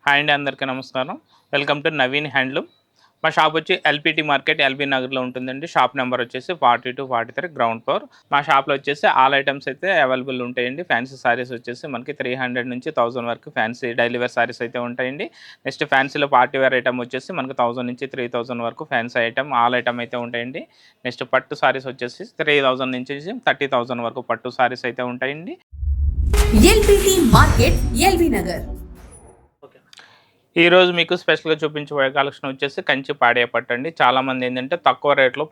Hi అండి, అందరికీ నమస్కారం. Welcome to Naveen handloom. మా షాప్ వచ్చి ఎల్పిటి మార్కెట్ ఎల్బీ నగర్లో ఉంటుందండి. షాప్ నెంబర్ వచ్చేసి 42-43 గ్రౌండ్ ఫ్లోర్. మా షాప్లో వచ్చేసి ఆల్ ఐటమ్స్ అయితే అవైలబుల్ ఉంటాయండి. ఫ్యాన్సీ సారీస్ వచ్చేసి మనకి 300 నుంచి 1000 వరకు ఫ్యాన్సీ డైలీ వేర్ సారీస్ అయితే ఉంటాయండి. నెక్స్ట్ ఫ్యాన్సీలో పార్టీ వేర్ ఐటమ్ వచ్చేసి మనకు 1000 నుంచి 3000 వరకు ఫ్యాన్సీ ఐటమ్ ఆల్ ఐటమ్ అయితే ఉంటాయండి. నెక్స్ట్ పట్టు సారీస్ వచ్చేసి 3000 నుంచి 30,000 వరకు పట్టు సారీస్ అయితే ఉంటాయండి. LPT market LB Nagar. ఈరోజు మీకు స్పెషల్గా చూపించబోయే కలెక్షన్ వచ్చేసి కంచి పాడే పట్టు అండి. చాలామంది ఏంటంటే తక్కువ రేట్లో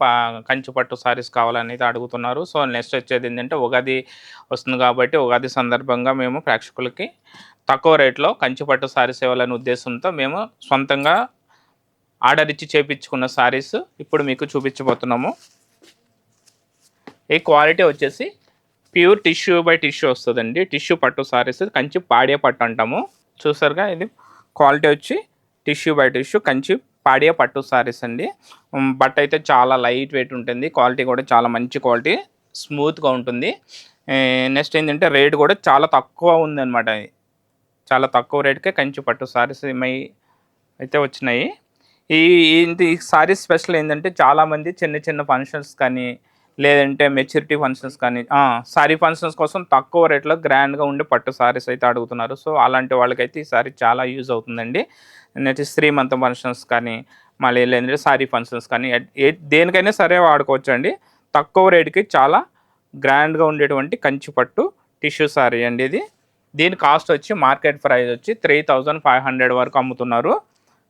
కంచి పట్టు సారీస్ కావాలని అయితే అడుగుతున్నారు. సో నెక్స్ట్ వచ్చేది ఏంటంటే ఉగాది వస్తుంది కాబట్టి ఉగాది సందర్భంగా మేము ప్రేక్షకులకి తక్కువ రేట్లో కంచి పట్టు సారీస్ ఇవ్వాలనే ఉద్దేశంతో మేము సొంతంగా ఆర్డర్ ఇచ్చి చేయించుకున్న సారీస్ ఇప్పుడు మీకు చూపించబోతున్నాము. ఈ క్వాలిటీ వచ్చేసి ప్యూర్ టిష్యూ బై టిష్యూ వస్తుందండి. టిష్యూ పట్టు సారీస్ కంచి పాడే పట్టు అంటాము. చూసారుగా, ఇది క్వాలిటీ వచ్చి టిష్యూ బై టిష్యూ కంచి పాడియా పట్టు సారీస్ అండి. బట్ట అయితే చాలా లైట్ వెయిట్ ఉంటుంది. క్వాలిటీ కూడా చాలా మంచి క్వాలిటీ, స్మూత్గా ఉంటుంది. నెక్స్ట్ ఏంటంటే రేట్ కూడా చాలా తక్కువ ఉందన్నమాట. చాలా తక్కువ రేట్కే కంచి పట్టు సారీస్ అయితే వచ్చినాయి. ఈ సారీస్ స్పెషల్ ఏంటంటే చాలామంది చిన్న చిన్న ఫంక్షన్స్ కానీ లేదంటే మెచ్యూరిటీ ఫంక్షన్స్ కానీ సారీ ఫంక్షన్స్ కోసం తక్కువ రేట్లో గ్రాండ్గా ఉండే పట్టు సారీస్ అయితే అడుగుతున్నారు. సో అలాంటి వాళ్ళకైతే ఈ సారీ చాలా యూజ్ అవుతుందండి. నెక్స్ట్ శ్రీమంత ఫంక్షన్స్ కానీ మళ్ళీ లేదంటే సారీ ఫంక్షన్స్ కానీ దేనికైనా సరే వాడుకోవచ్చు అండి. తక్కువ రేటుకి చాలా గ్రాండ్గా ఉండేటువంటి కంచి పట్టు టిష్యూ సారీ అండి ఇది. దీని కాస్ట్ వచ్చి మార్కెట్ ప్రైస్ వచ్చి 3500 వరకు అమ్ముతున్నారు.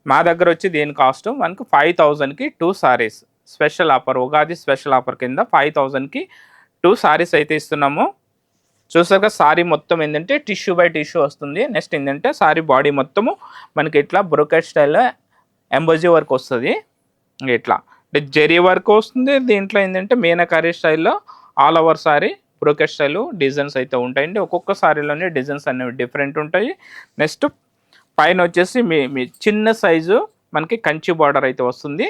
మా దగ్గర వచ్చి దీని కాస్ట్ మనకు 5000కి 2 saris special offer, Ugadi special offer కింద 5000కి 2 సారీస్ అయితే ఇస్తున్నాము. చూసాక సారీ మొత్తం ఏంటంటే టిష్యూ బై టిష్యూ వస్తుంది. నెక్స్ట్ ఏంటంటే సారీ బాడీ మొత్తము మనకి ఇట్లా బ్రోకెట్ స్టైల్లో ఎంబోజీ వర్క్ వస్తుంది. ఇట్లా అంటే జెరీ వర్క్ వస్తుంది. దీంట్లో ఏంటంటే మీనాకారీ స్టైల్లో all over sorry brocade style designs అయితే ఉంటాయండి. ఒక్కొక్క సారీలోనే డిజైన్స్ అనేవి డిఫరెంట్ ఉంటాయి. నెక్స్ట్ పైన వచ్చేసి మీ చిన్న సైజు మనకి కంచి బార్డర్ అయితే వస్తుంది.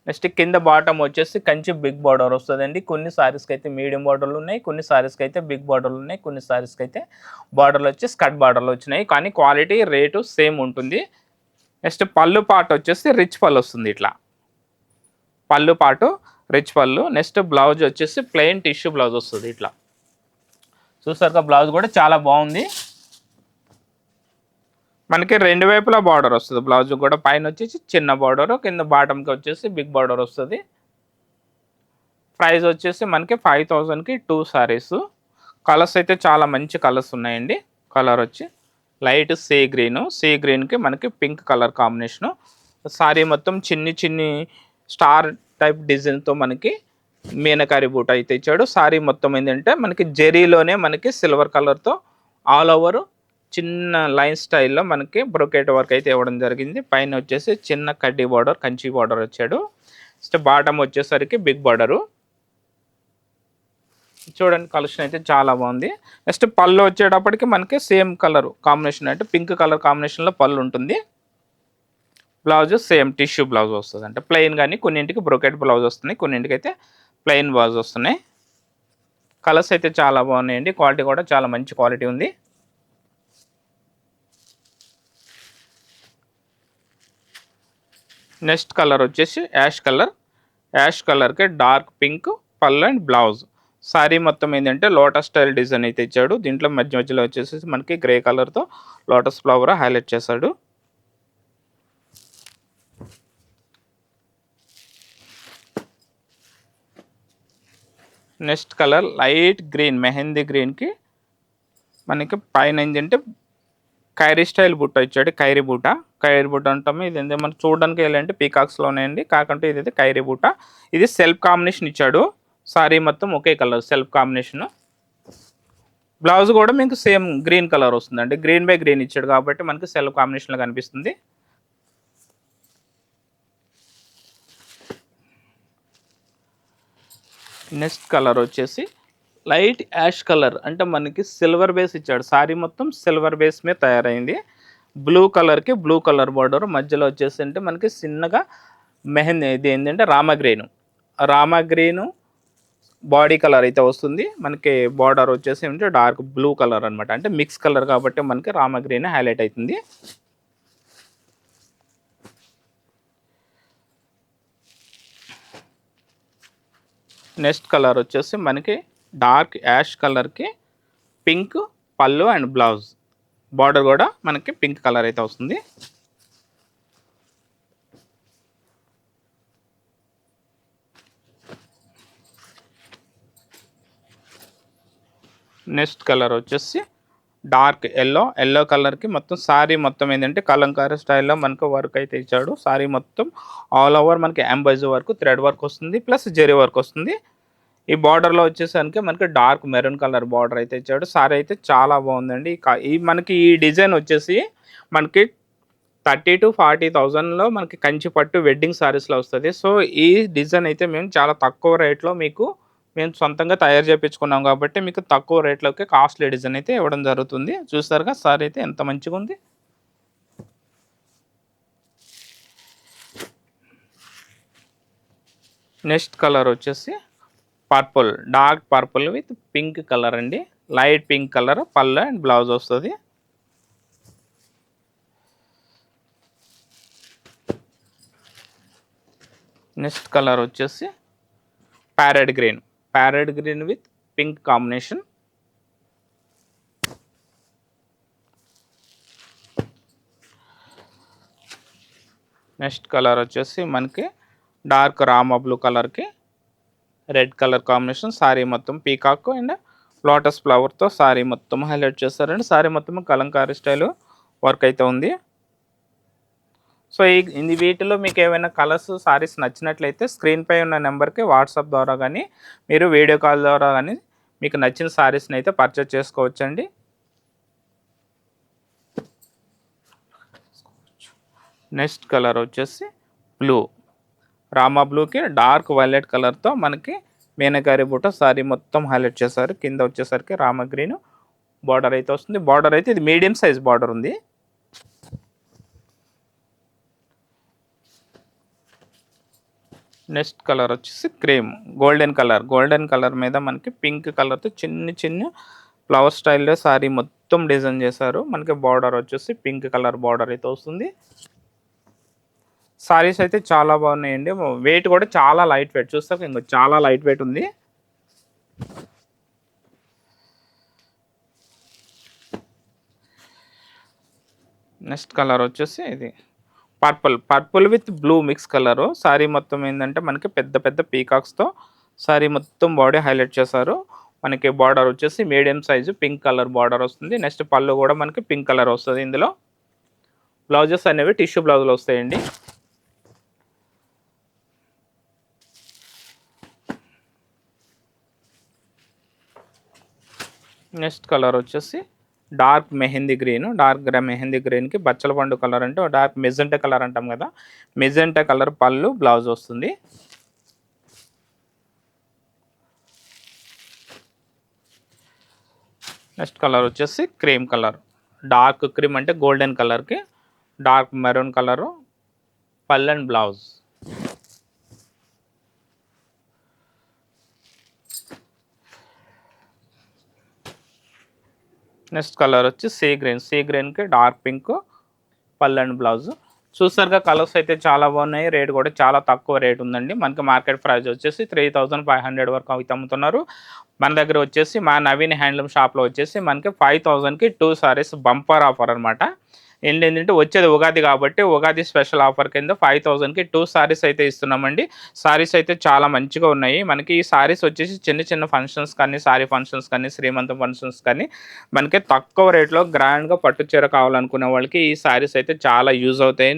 నెక్స్ట్ కింద బాటమ్ వచ్చేసి కంచి బిగ్ బార్డర్ వస్తుందండి. కొన్ని సారీస్కి అయితే మీడియం బార్డర్లు ఉన్నాయి, కొన్ని సారీస్కి అయితే బిగ్ బార్డర్లు ఉన్నాయి, కొన్ని సారీస్కి అయితే బార్డర్లు వచ్చి స్కర్ట్ బార్డర్లు వచ్చినాయి. కానీ క్వాలిటీ రేటు సేమ్ ఉంటుంది. నెక్స్ట్ పళ్ళు పాటు వచ్చేసి రిచ్ పళ్ళు వస్తుంది. ఇట్లా పళ్ళు పాటు రిచ్ పళ్ళు. నెక్స్ట్ బ్లౌజ్ వచ్చేసి ప్లెయిన్ టిష్యూ బ్లౌజ్ వస్తుంది. ఇట్లా చూసారుగా, బ్లౌజ్ కూడా చాలా బాగుంది. మనకి రెండు వైపులా బార్డర్ వస్తుంది. బ్లౌజ్ కూడా పైన వచ్చేసి చిన్న బార్డర్, కింద బాటంకి వచ్చేసి బిగ్ బార్డర్ వస్తుంది. ప్రైస్ వచ్చేసి మనకి 5000కి 2 సారీస్. కలర్స్ అయితే చాలా మంచి కలర్స్ ఉన్నాయండి. కలర్ వచ్చి లైట్ సీ గ్రీన్కి మనకి పింక్ కలర్ కాంబినేషను. సారీ మొత్తం చిన్ని స్టార్ టైప్ డిజైన్తో మనకి మీనకారి బూట అయితే ఇచ్చాడు. సారీ మొత్తం ఏంటంటే మనకి జెరీలోనే మనకి సిల్వర్ కలర్తో ఆల్ ఓవర్ చిన్న లైన్ స్టైల్లో మనకి బ్రోకెట్ వర్క్ అయితే ఇవ్వడం జరిగింది. పైన వచ్చేసి చిన్న కడ్డీ బార్డర్, కంచి బార్డర్ వచ్చాడు. నెక్స్ట్ బాటమ్ వచ్చేసరికి బిగ్ బార్డరు. చూడండి, కలెక్షన్ అయితే చాలా బాగుంది. నెక్స్ట్ పళ్ళు వచ్చేటప్పటికి మనకి సేమ్ కలర్ కాంబినేషన్ అంటే పింక్ కలర్ కాంబినేషన్లో పళ్ళు ఉంటుంది. బ్లౌజ్ సేమ్ టిష్యూ బ్లౌజ్ వస్తుంది. అంటే ప్లెయిన్ కానీ కొన్నింటికి బ్రోకెట్ బ్లౌజ్ వస్తున్నాయి, కొన్నింటికి అయితే ప్లెయిన్ బ్లౌజ్ వస్తున్నాయి. కలర్స్ అయితే చాలా బాగున్నాయండి. క్వాలిటీ కూడా చాలా మంచి క్వాలిటీ ఉంది. నెక్స్ట్ కలర్ వచ్చేసి యాష్ కలర్కి డార్క్ పింక్ పళ్ళు అండ్ బ్లౌజ్. సారీ మొత్తం ఏంటంటే లోటస్ స్టైల్ డిజైన్ అయితే ఇచ్చాడు. దీంట్లో మధ్యలో వచ్చేసి మనకి గ్రే కలర్తో లోటస్ ఫ్లవర్ హైలైట్ చేశాడు. Next colour light green, mehndi గ్రీన్కి మనకి పైన ఏంటంటే ఖైరీ స్టైల్ బుట్ట ఇచ్చాడు. ఖైరీ బుట్ట అంటాము. ఇది ఏంటంటే మనకు చూడడానికి వెళ్ళంటే పీకాక్స్లోనే అండి, కాకుంటే ఇదైతే ఖైరీ బుట్ట. ఇది సెల్ఫ్ కాంబినేషన్ ఇచ్చాడు. సారీ మొత్తం ఒకే కలర్ సెల్ఫ్ కాంబినేషన్. బ్లౌజ్ కూడా మీకు సేమ్ గ్రీన్ కలర్ వస్తుంది. అంటే గ్రీన్ బై గ్రీన్ ఇచ్చాడు కాబట్టి మనకి సెల్ఫ్ కాంబినేషన్లో కనిపిస్తుంది. నెక్స్ట్ కలర్ వచ్చేసి లైట్ యాష్ కలర్, అంటే మనకి సిల్వర్ బేస్ ఇచ్చాడు. సారీ మొత్తం సిల్వర్ బేస్ మీద తయారైంది. బ్లూ కలర్కి బ్లూ కలర్ బార్డర్, మధ్యలో వచ్చేసి అంటే మనకి చిన్నగా మెహందీ ఇది ఏంటంటే రామగ్రీను బాడీ కలర్ అయితే వస్తుంది. మనకి బార్డర్ వచ్చేసి అంటే డార్క్ బ్లూ కలర్ అనమాట. అంటే మిక్స్ కలర్ కాబట్టి మనకి రామగ్రీన్ హైలైట్ అవుతుంది. నెక్స్ట్ కలర్ వచ్చేసి మనకి డార్క్ యాష్ కలర్కి పింక్ పళ్ళు అండ్ బ్లౌజ్, బార్డర్ కూడా మనకి పింక్ కలర్ అయితే వస్తుంది. నెక్స్ట్ కలర్ వచ్చేసి డార్క్ ఎల్లో కలర్కి మొత్తం సారీ మొత్తం ఏంటంటే కలంకారీ స్టైల్లో మనకు వర్క్ అయితే ఇచ్చాడు. సారీ మొత్తం ఆల్ ఓవర్ మనకి ఎంబైజీ వర్క్, థ్రెడ్ వర్క్ వస్తుంది, ప్లస్ జెరీ వర్క్ వస్తుంది. ఈ బార్డర్లో వచ్చేసరికి మనకి డార్క్ మెరూన్ కలర్ బార్డర్ అయితే ఇచ్చాడు. సారీ అయితే చాలా బాగుందండి. ఈ మనకి ఈ డిజైన్ వచ్చేసి మనకి 30,000 to 40,000లో మనకి కంచి పట్టు వెడ్డింగ్ సారీస్లో వస్తుంది. సో ఈ డిజైన్ అయితే మేము చాలా తక్కువ రేట్లో మేము సొంతంగా తయారు చేయించుకున్నాం కాబట్టి మీకు తక్కువ రేట్లోకి కాస్ట్లీ డిజైన్ అయితే ఇవ్వడం జరుగుతుంది. చూస్తారుగా సారీ అయితే ఎంత మంచిగా ఉంది. నెక్స్ట్ కలర్ వచ్చేసి purple, dark purple with pink colour అండి. లైట్ పింక్ కలర్ పళ్ళు అండ్ బ్లౌజ్ వస్తుంది. నెక్స్ట్ కలర్ వచ్చేసి parrot green with pink combination. Next colour వచ్చేసి మనకి డార్క్ రామా బ్లూ కలర్కి రెడ్ కలర్ కాంబినేషన్. సారీ మొత్తం పీకాక్ అండ్ లోటస్ ఫ్లవర్తో సారీ మొత్తం హైలైట్ చేస్తారండి. సారీ మొత్తం కలంకారీ స్టైల్ వర్క్ అయితే ఉంది. సో వీటిలో మీకు ఏమైనా కలర్స్ సారీస్ నచ్చినట్లయితే స్క్రీన్పై ఉన్న నెంబర్కి వాట్సాప్ ద్వారా కానీ మీరు వీడియో కాల్ ద్వారా కానీ మీకు నచ్చిన సారీస్ని అయితే పర్చేస్ చేసుకోవచ్చండి. నెక్స్ట్ కలర్ వచ్చేసి బ్లూ, రామా బ్లూకి డార్క్ వైలెట్ కలర్తో మనకి మీనకారి బుట్ట సారీ మొత్తం హైలైట్ చేశారు. కింద వచ్చేసరికి రామా గ్రీన్ బార్డర్ అయితే వస్తుంది. బార్డర్ అయితే ఇది మీడియం సైజ్ బార్డర్ ఉంది. నెక్స్ట్ కలర్ వచ్చేసి క్రీమ్ గోల్డెన్ కలర్ మీద మనకి పింక్ కలర్తో చిన్న ఫ్లవర్ స్టైల్లో సారీ మొత్తం డిజైన్ చేశారు. మనకి బార్డర్ వచ్చేసి పింక్ కలర్ బార్డర్ అయితే వస్తుంది. సారీస్ అయితే చాలా బాగున్నాయండి. వెయిట్ కూడా చాలా లైట్ వెయిట్, చూస్తే ఇంకా చాలా లైట్ వెయిట్ ఉంది. నెక్స్ట్ కలర్ వచ్చేసి ఇది purple with blue mix colour. Sorry మొత్తం ఏంటంటే మనకి పెద్ద పీకాక్స్తో సారీ మొత్తం బాడీ హైలైట్ చేశారు. మనకి బార్డర్ వచ్చేసి medium size pink colour border వస్తుంది. నెక్స్ట్ పళ్ళు కూడా మనకి పింక్ కలర్ వస్తుంది. ఇందులో బ్లౌజెస్ అనేవి టిష్యూ బ్లౌజులు వస్తాయండి. నెక్స్ట్ కలర్ వచ్చేసి డార్క్ మెహందీ గ్రీన్కి బచ్చల పండు కలర్ అంటే డార్క్ మెజెంటా కలర్ అంటాం కదా, మెజెంటా కలర్ పళ్ళు బ్లౌజ్ వస్తుంది. నెక్స్ట్ కలర్ వచ్చేసి క్రీమ్ కలర్, డార్క్ క్రీమ్ అంటే గోల్డెన్ కలర్కి డార్క్ మెరూన్ కలరు పళ్ళు అండ్ బ్లౌజ్. నెక్స్ట్ కలర్ వచ్చి సీ గ్రీన్కి డార్క్ పింక్ పళ్ళు అండ్ బ్లౌజ్. చూసారుగా కలర్స్ అయితే చాలా బాగున్నాయి. రేట్ కూడా చాలా తక్కువ రేట్ ఉందండి. మనకి మార్కెట్ ప్రైస్ వచ్చేసి 3,500 వరకు అయితే అమ్ముతున్నారు. మన దగ్గర వచ్చేసి మా నవీన్ హ్యాండ్లూమ్ షాప్లో వచ్చేసి మనకి 5,000కి 2 సారీస్ బంపర్ ఆఫర్ అనమాట. ఏంటంటే వచ్చేది ఉగాది కాబట్టి ఉగాది స్పెషల్ ఆఫర్ కింద 5,000కి 2 సారీస్ అయితే ఇస్తున్నామండి. సారీస్ అయితే చాలా మంచిగా ఉన్నాయి. మనకి ఈ సారీస్ వచ్చేసి చిన్న ఫంక్షన్స్ కానీ, సారీ ఫంక్షన్స్ కానీ, శ్రీమంతం ఫంక్షన్స్ కానీ మనకి తక్కువ రేట్లో గ్రాండ్గా పట్టు చీర కావాలనుకునే వాళ్ళకి ఈ సారీస్ అయితే చాలా యూజ్ అవుతాయి.